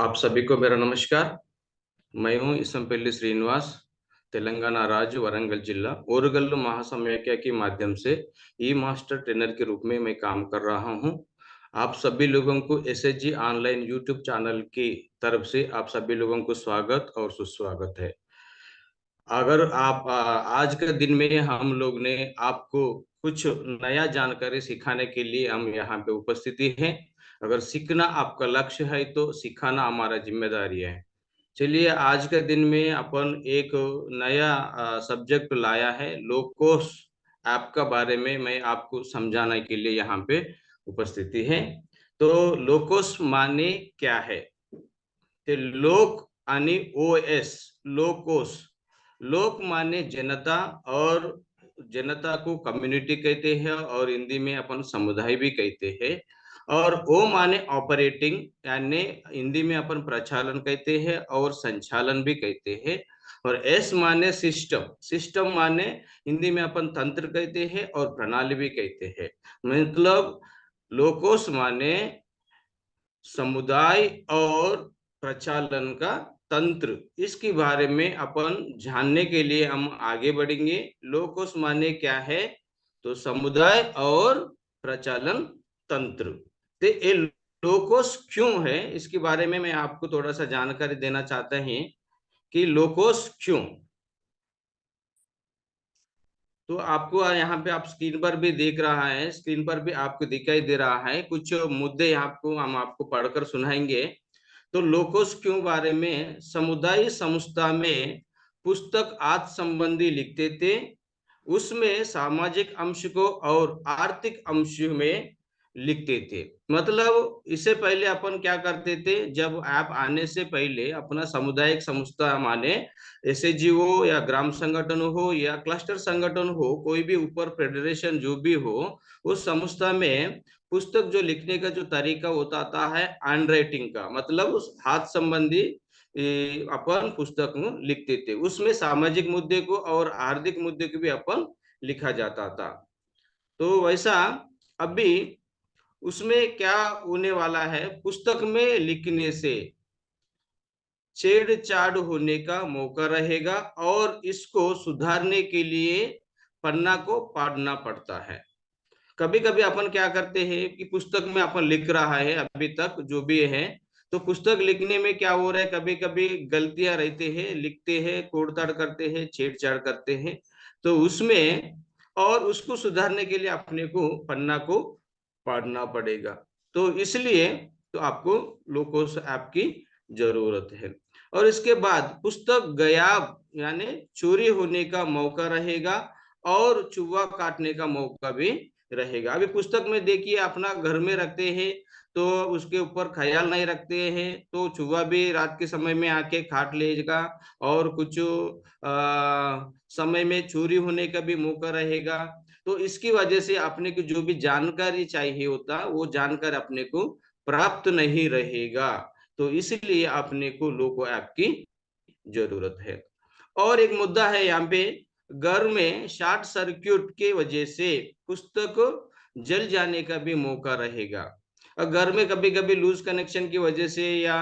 आप सभी को मेरा नमस्कार। मैं हूं इसमपल्ली श्रीनिवास। तेलंगाना राज्य वरंगल जिला ओरुगल्लु महासमाख्या के माध्यम से ई मास्टर ट्रेनर के रूप में मैं काम कर रहा हूं। आप सभी लोगों को एसएचजी ऑनलाइन यूट्यूब चैनल की तरफ से आप सभी लोगों को स्वागत और सुस्वागत है। अगर आप आज के दिन में हम लोग ने आपको कुछ नया जानकारी सिखाने के लिए हम यहाँ पे उपस्थिति हैं। अगर सीखना आपका लक्ष्य है तो सिखाना हमारा जिम्मेदारी है। चलिए, आज के दिन में अपन एक नया सब्जेक्ट लाया है, लोकोस ऐप का बारे में मैं आपको समझाने के लिए यहाँ पे उपस्थिति है। तो लोकोस माने क्या है? ते लोक आणि ओएस, लोकोस। लोक माने जनता, और जनता को कम्युनिटी कहते हैं और हिंदी में अपन समुदाय भी कहते हैं। और ओ माने ऑपरेटिंग, यानी हिंदी में अपन प्रचालन कहते हैं और संचालन भी कहते हैं। और एस माने सिस्टम, सिस्टम माने हिंदी में अपन तंत्र कहते हैं और प्रणाली भी कहते हैं। मतलब लोकोस माने समुदाय और प्रचालन का तंत्र। इसके बारे में अपन जानने के लिए हम आगे बढ़ेंगे। लोकोस माने क्या है? तो समुदाय और प्रचालन तंत्र। तो ये लोकोस क्यों है, इसके बारे में मैं आपको थोड़ा सा जानकारी देना चाहता हूं कि लोकोस क्यों। तो आपको यहाँ पे आप स्क्रीन पर भी देख रहा है, स्क्रीन पर भी आपको दिखाई दे रहा है कुछ मुद्दे आपको हम आपको पढ़कर सुनाएंगे। तो लोकोस क्यों बारे में, समुदाय संस्था में पुस्तक आज संबंधी लिखते थे, उसमें सामाजिक अंश को और आर्थिक अंश में लिखते थे। मतलब इससे पहले अपन क्या करते थे, जब ऐप आने से पहले अपना सामुदायिक संस्था माने एसएचजी हो या ग्राम संगठन हो या क्लस्टर संगठन हो, कोई भी ऊपर फेडरेशन जो भी हो, उस संस्था में पुस्तक जो लिखने का जो तरीका होता था है हैंड राइटिंग का, मतलब उस हाथ संबंधी अपन पुस्तक लिखते थे। उसमें सामाजिक मुद्दे को और आर्थिक मुद्दे को भी अपन लिखा जाता था। तो वैसा अभी उसमें क्या होने वाला है, पुस्तक में लिखने से छेड़छाड़ होने का मौका रहेगा और इसको सुधारने के लिए पन्ना को पढ़ना पड़ता है। कभी कभी अपन क्या करते हैं कि पुस्तक में अपन लिख रहा है अभी तक जो भी है, तो पुस्तक लिखने में क्या हो रहा है, कभी कभी गलतियां रहते हैं, लिखते हैं, तोड़ताड़ करते हैं, छेड़छाड़ करते हैं। तो उसमें और उसको सुधारने के लिए अपने को पन्ना को पढ़ना पड़ेगा। तो इसलिए तो आपको लोकोस ऐप की जरूरत है। और इसके बाद पुस्तक गायब यानी चोरी होने का मौका रहेगा और चूहा काटने का मौका भी रहेगा। अभी पुस्तक में देखिए, अपना घर में रखते हैं तो उसके ऊपर ख्याल नहीं रखते हैं तो चूहा भी रात के समय में आके काट लेगा, और कुछ समय में चोरी होने का भी मौका रहेगा। तो इसकी वजह से अपने को जो भी जानकारी चाहिए होता वो जानकारी अपने को प्राप्त नहीं रहेगा। तो इसलिए अपने को लोको ऐप की जरूरत है। और एक मुद्दा है यहाँ पे, घर में शॉर्ट सर्किट के वजह से पुस्तक जल जाने का भी मौका रहेगा। घर में कभी कभी लूज कनेक्शन की वजह से या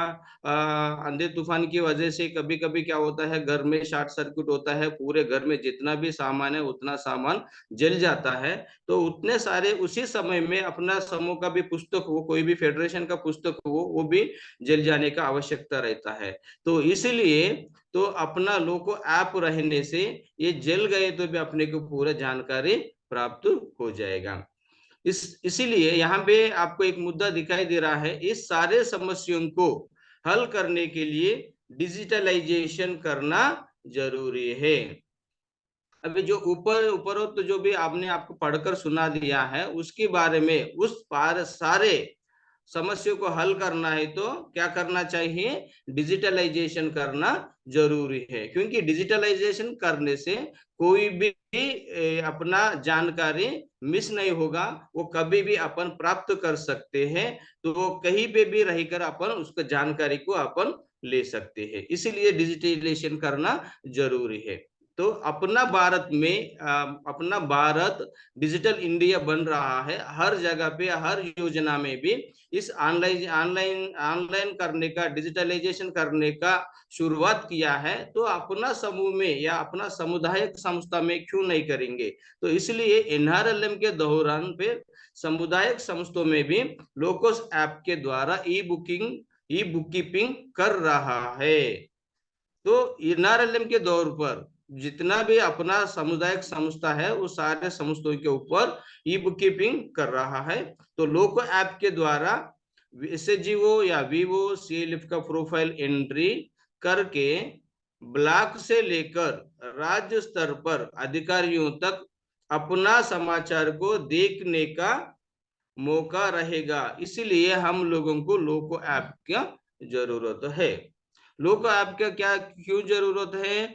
आंधी तूफान की वजह से कभी कभी क्या होता है, घर में शॉर्ट सर्किट होता है, पूरे घर में जितना भी सामान है उतना सामान जल जाता है। तो उतने सारे उसी समय में अपना समूह का भी पुस्तक हो, कोई भी फेडरेशन का पुस्तक हो, वो भी जल जाने का आवश्यकता रहता है। तो इसलिए तो अपना लोको ऐप रहने से ये जल गए तो भी अपने को पूरा जानकारी प्राप्त हो जाएगा। इसीलिए यहाँ पे आपको एक मुद्दा दिखाई दे रहा है, इस सारे समस्याओं को हल करने के लिए डिजिटलाइजेशन करना जरूरी है। अभी जो ऊपर उपरोक्त तो जो भी आपने आपको पढ़कर सुना दिया है उसके बारे में, उस पार सारे समस्या को हल करना है तो क्या करना चाहिए, डिजिटलाइजेशन करना जरूरी है। क्योंकि डिजिटलाइजेशन करने से कोई भी अपना जानकारी मिस नहीं होगा, वो कभी भी अपन प्राप्त कर सकते हैं। तो वो कहीं पे भी रहकर अपन उसका जानकारी को अपन ले सकते हैं, इसीलिए डिजिटलाइजेशन करना जरूरी है। तो अपना भारत में अपना भारत डिजिटल इंडिया बन रहा है। हर जगह पे हर योजना में भी इस ऑनलाइन ऑनलाइन ऑनलाइन करने का, डिजिटलाइजेशन करने का शुरुआत किया है। तो अपना समूह में या अपना सामुदायिक संस्था में क्यों नहीं करेंगे। तो इसलिए एनआरएलएम के दौरान पे सामुदायिक संस्थाओं में भी लोकोस ऐप के द्वारा ई बुक कीपिंग कर रहा है। तो एनआरएलएम के दौर पर जितना भी अपना सामुदायिक संस्था है वो सारे संस्थाओं के ऊपर ई बुक कीपिंग कर रहा है। तो लोको ऐप के द्वारा एसएचजीओ या वीवो सीएलएफ का प्रोफाइल एंट्री करके ब्लॉक से लेकर राज्य स्तर पर अधिकारियों तक अपना समाचार को देखने का मौका रहेगा। इसलिए हम लोगों को लोको ऐप की जरूरत है। लोको ऐप का क्या क्यों जरूरत है।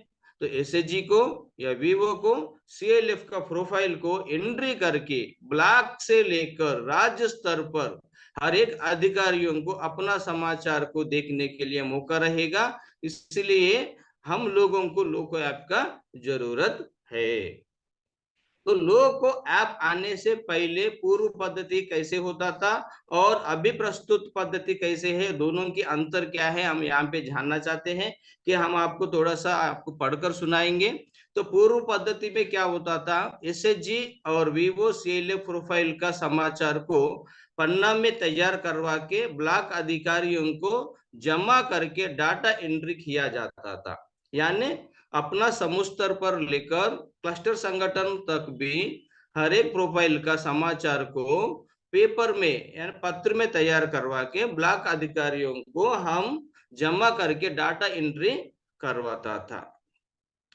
तो एसएचजी को या वीवो को सीएलएफ का प्रोफाइल को एंट्री करके ब्लॉक से लेकर राज्य स्तर पर हर एक अधिकारियों को अपना समाचार को देखने के लिए मौका रहेगा। इसलिए हम लोगों को लोको ऐप का जरूरत है। तो लोको ऐप आने से पहले पूर्व पद्धति कैसे होता था और अभी प्रस्तुत पद्धति कैसे है, दोनों की अंतर क्या है, हम यहाँ पे जानना चाहते हैं कि हम आपको थोड़ा सा आपको पढ़कर सुनाएंगे। तो पूर्व पद्धति में क्या होता था, एसएचजी और वीवो सीएलएफ प्रोफाइल का समाचार को पन्ना में तैयार करवा के ब्लॉक अधिकारियों को जमा करके डाटा एंट्री किया जाता था। यानी अपना समूह स्तर पर लेकर क्लस्टर संगठन तक भी हर एक प्रोफाइल का समाचार को पेपर में यानी पत्र में तैयार करवा के ब्लॉक अधिकारियों को हम जमा करके डाटा एंट्री करवाता था।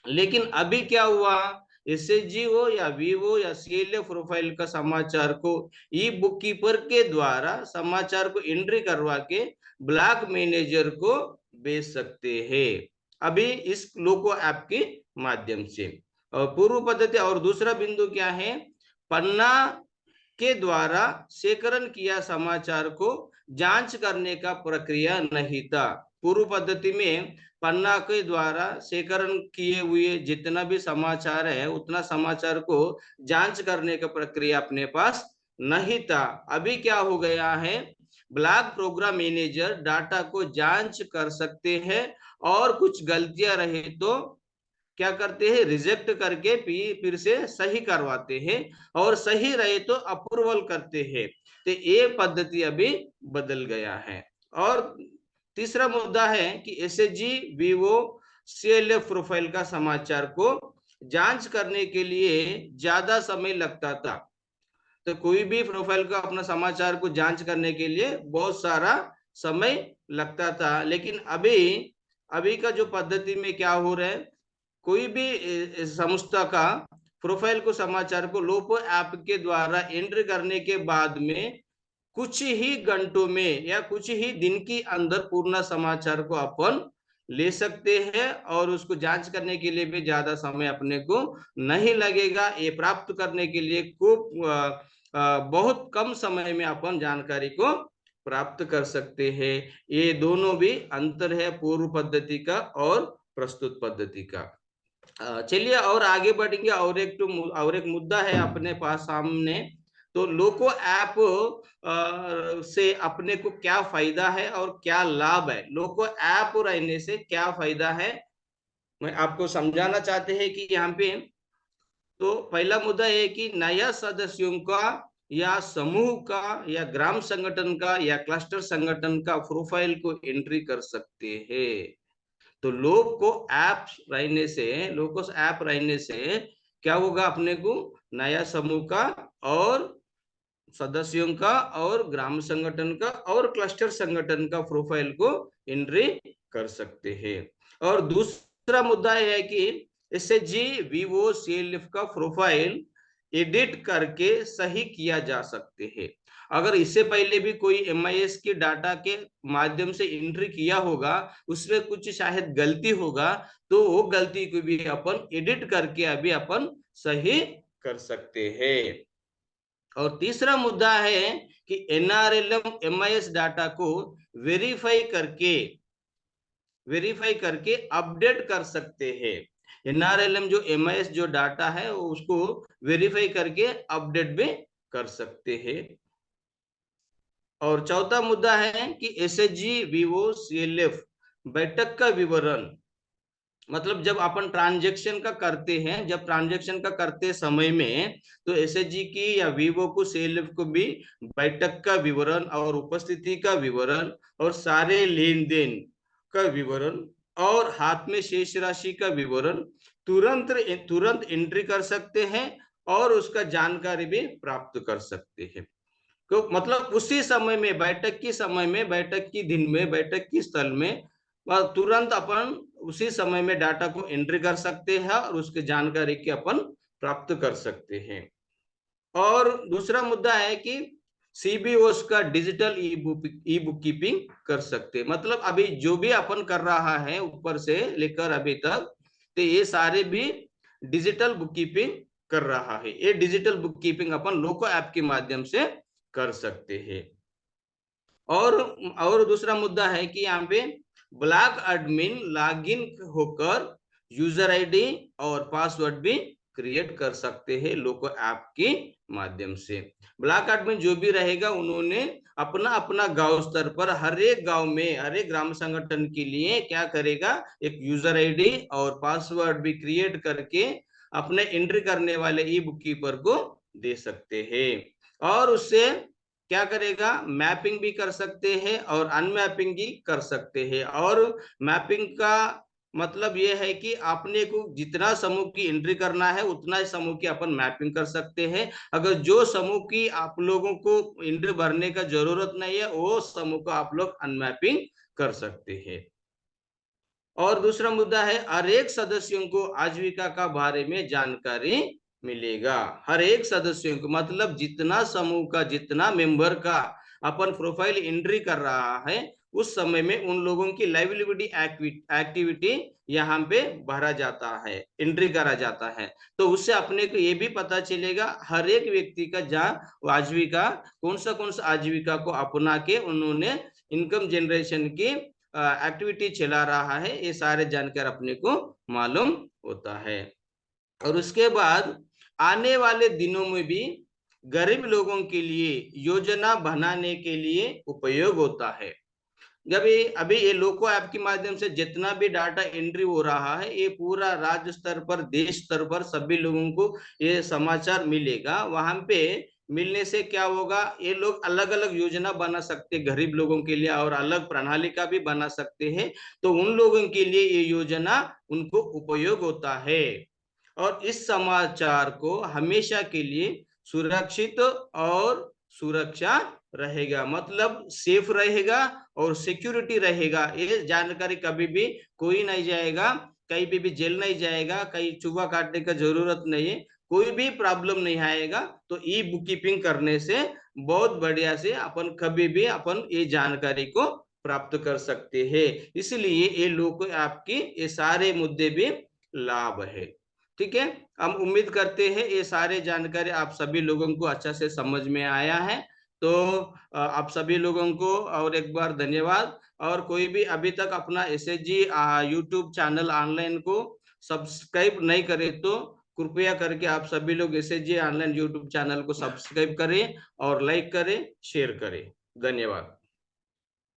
लेकिन अभी क्या हुआ, एसएचजीओ या वीवो या सीएलएफ प्रोफाइल का समाचार को ई बुक कीपर के द्वारा समाचार को एंट्री करवा के ब्लॉक मैनेजर को भेज सकते हैं अभी इस लोको ऐप के माध्यम से। और पूर्व पद्धति और दूसरा बिंदु क्या है, पन्ना के द्वारा सेकरण किया समाचार को जांच करने का प्रक्रिया नहीं था। पूर्व पद्धति में पन्ना के द्वारा सेकरण किए हुए जितना भी समाचार है उतना समाचार को जांच करने का प्रक्रिया अपने पास नहीं था। अभी क्या हो गया है, ब्लॉक प्रोग्राम मैनेजर डाटा को जांच कर सकते हैं और कुछ गलतियां रहे तो क्या करते हैं, रिजेक्ट करके फिर से सही करवाते हैं और सही रहे तो अप्रूवल करते हैं। तो ये पद्धति अभी बदल गया है। और तीसरा मुद्दा है कि एसएचजी वीवो सीएलएफ प्रोफाइल का समाचार को जांच करने के लिए ज्यादा समय लगता था। तो कोई भी प्रोफाइल का अपना समाचार को जांच करने के लिए बहुत सारा समय लगता था। लेकिन अभी का जो पद्धति में क्या हो रहा है, कोई भी संस्था का प्रोफाइल को समाचार को लोको ऐप के द्वारा एंट्री करने के बाद में कुछ ही घंटों में या कुछ ही दिन के अंदर पूर्ण समाचार को अपन ले सकते हैं और उसको जांच करने के लिए भी ज्यादा समय अपने को नहीं लगेगा। ये प्राप्त करने के लिए खूब बहुत कम समय में अपन जानकारी को प्राप्त कर सकते हैं। ये दोनों भी अंतर है पूर्व पद्धति का और प्रस्तुत पद्धति का। चलिए और आगे बढ़ेंगे। और एक मुद्दा है अपने पास सामने। तो लोको ऐप से अपने को क्या फायदा है और क्या लाभ है, लोको ऐप रहने से क्या फायदा है, मैं आपको समझाना चाहते हैं कि यहाँ पे तो पहला मुद्दा है कि नया सदस्यों का या समूह का या ग्राम संगठन का या क्लस्टर संगठन का प्रोफाइल को एंट्री कर सकते हैं। तो लोकोस ऐप रहने से क्या होगा, अपने को नया समूह का और सदस्यों का और ग्राम संगठन का और क्लस्टर संगठन का प्रोफाइल को एंट्री कर सकते हैं। और दूसरा मुद्दा है कि एसएचजी वीवो सीएलएफ का प्रोफाइल एडिट करके सही किया जा सकते हैं। अगर इससे पहले भी कोई एमआईएस के डाटा के माध्यम से एंट्री किया होगा, उसमें कुछ शायद गलती होगा, तो वो गलती को भी अपन एडिट करके अभी अपन सही कर सकते हैं। और तीसरा मुद्दा है कि एनआरएलएम एमआईएस डाटा को वेरीफाई करके अपडेट कर सकते हैं। NRLM जो MIS जो डाटा है उसको वेरीफाई करके अपडेट भी कर सकते हैं। और चौथा मुद्दा है कि SHG VO CLF बैठक का विवरण, मतलब जब अपन ट्रांजेक्शन का करते हैं, जब ट्रांजेक्शन का करते समय में तो SHG की या वीवो को CLF को भी बैठक का विवरण और उपस्थिति का विवरण और सारे लेन देन का विवरण और हाथ में शेष राशि का विवरण तुरंत तुरंत एंट्री कर सकते हैं और उसका जानकारी भी प्राप्त कर सकते हैं। तो मतलब उसी समय में, बैठक की समय में, बैठक की दिन में, बैठक की स्थल में तुरंत अपन उसी समय में डाटा को एंट्री कर सकते हैं और उसके जानकारी की अपन प्राप्त कर सकते हैं। और दूसरा मुद्दा है कि CBOs का डिजिटल ई बुक कीपिंग कर सकते हैं। मतलब अभी जो भी अपन कर रहा है ऊपर से लेकर अभी तक, तो ये सारे भी डिजिटल बुक कीपिंग कर रहा है। ये डिजिटल बुक कीपिंग अपन लोको ऐप के माध्यम से कर सकते हैं। और दूसरा मुद्दा है कि यहाँ पे ब्लॉक एडमिन लॉगिन होकर यूजर आईडी और पासवर्ड भी क्रिएट कर सकते हैं लोको ऐप के माध्यम से। ब्लॉक एडमिन जो भी रहेगा उन्होंने अपना अपना गांव स्तर पर हर एक गांव में, हर एक ग्राम संगठन के लिए क्या करेगा, एक यूजर आईडी और पासवर्ड भी क्रिएट करके अपने एंट्री करने वाले ई बुक कीपर को दे सकते हैं। और उससे क्या करेगा, मैपिंग भी कर सकते हैं और अनमैपिंग भी कर सकते हैं। और मैपिंग का मतलब ये है कि आपने को जितना समूह की एंट्री करना है उतना ही समूह की अपन मैपिंग कर सकते हैं। अगर जो समूह की आप लोगों को एंट्री भरने का जरूरत नहीं है वो समूह को आप लोग अनमैपिंग कर सकते हैं। और दूसरा मुद्दा है हर एक सदस्यों को आजीविका का बारे में जानकारी मिलेगा। हर एक सदस्यों को मतलब जितना समूह का, जितना मेंबर का अपन प्रोफाइल एंट्री कर रहा है उस समय में उन लोगों की लाइवलीहुड एक्टिविटी यहाँ पे भरा जाता है, एंट्री करा जाता है। तो उससे अपने को ये भी पता चलेगा हर एक व्यक्ति का जहाँ आजीविका, कौन सा आजीविका को अपना के उन्होंने इनकम जनरेशन की एक्टिविटी चला रहा है, ये सारे जानकार अपने को मालूम होता है। और उसके बाद आने वाले दिनों में भी गरीब लोगों के लिए योजना बनाने के लिए उपयोग होता है। जब ये अभी ये लोको ऐप के माध्यम से जितना भी डाटा एंट्री हो रहा है ये पूरा राज्य स्तर पर, देश स्तर पर सभी लोगों को ये समाचार मिलेगा। वहां पे मिलने से क्या होगा, ये लोग अलग अलग योजना बना सकते हैं गरीब लोगों के लिए और अलग प्रणाली का भी बना सकते हैं। तो उन लोगों के लिए ये योजना उनको उपयोग होता है। और इस समाचार को हमेशा के लिए सुरक्षित और सुरक्षा रहेगा, मतलब सेफ रहेगा और सिक्योरिटी रहेगा। ये जानकारी कभी भी कोई नहीं जाएगा, कहीं पे भी जेल नहीं जाएगा, कहीं चूहा काटने का जरूरत नहीं है, कोई भी प्रॉब्लम नहीं आएगा। तो ई बुक कीपिंग करने से बहुत बढ़िया से अपन कभी भी अपन ये जानकारी को प्राप्त कर सकते हैं। इसलिए ये लोको ऐप की ये सारे मुद्दे भी लाभ है। ठीक है, हम उम्मीद करते हैं ये सारे जानकारी आप सभी लोगों को अच्छा से समझ में आया है। तो आप सभी लोगों को और एक बार धन्यवाद। और कोई भी अभी तक अपना SHG यूट्यूब चैनल ऑनलाइन को सब्सक्राइब नहीं करे तो कृपया करके आप सभी लोग SHG ऑनलाइन यूट्यूब चैनल को सब्सक्राइब करें और लाइक करें, शेयर करें। धन्यवाद।